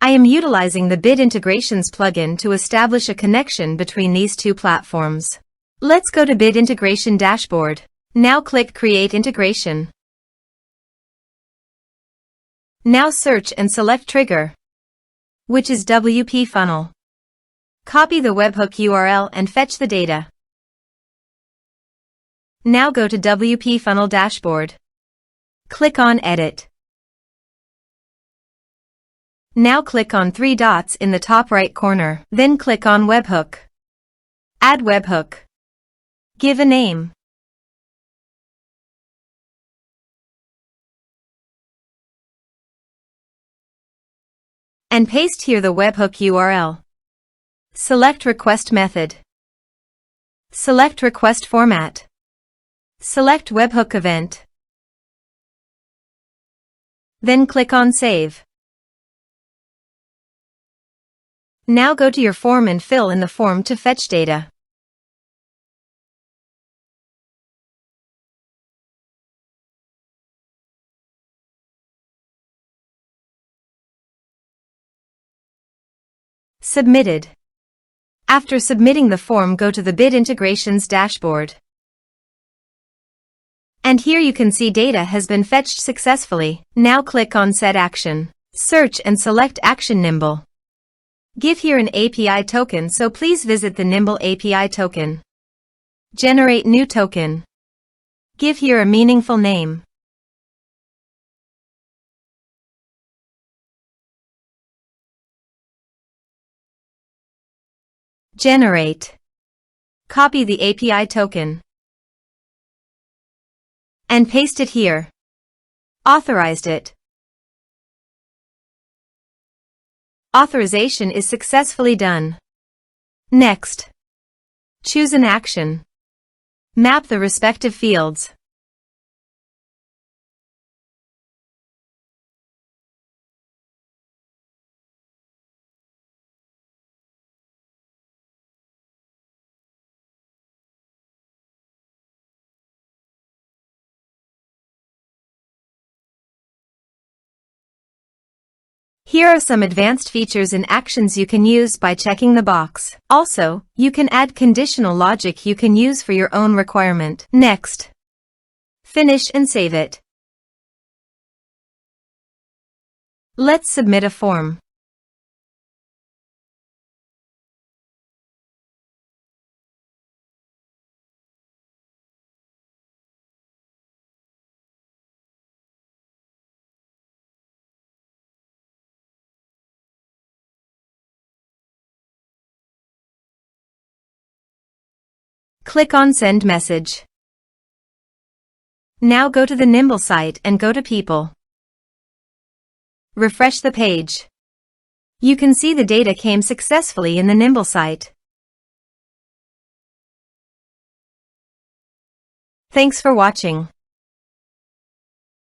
I am utilizing the Bit Integrations plugin to establish a connection between these two platforms. Let's go to Bit Integration Dashboard. Now click Create Integration. Now search and select Trigger, which is WPFunnel. Copy the webhook URL and fetch the data. Now go to WPFunnel Dashboard. Click on Edit. Now click on 3 dots in the top right corner. Then click on Webhook. Add webhook. Give a name. And paste here the webhook URL. Select Request Method. Select Request Format. Select Webhook Event. Then click on Save. Now go to your form and fill in the form to fetch data. Submitted. After submitting the form, go to the Bit Integrations dashboard. And here you can see data has been fetched successfully. Now click on Set Action. Search and select Action Nimble. Give here an API token, so please visit the Nimble API token. Generate new token. Give here a meaningful name. Generate. Copy the API token. And paste it here. Authorized it. Authorization is successfully done. Next. Choose an action. Map the respective fields. Here are some advanced features and actions you can use by checking the box. Also, you can add conditional logic you can use for your own requirement. Next. Finish and save it. Let's submit a form. Click on Send Message. Now go to the Nimble site and go to People. Refresh the page. You can see the data came successfully in the Nimble site. Thanks for watching.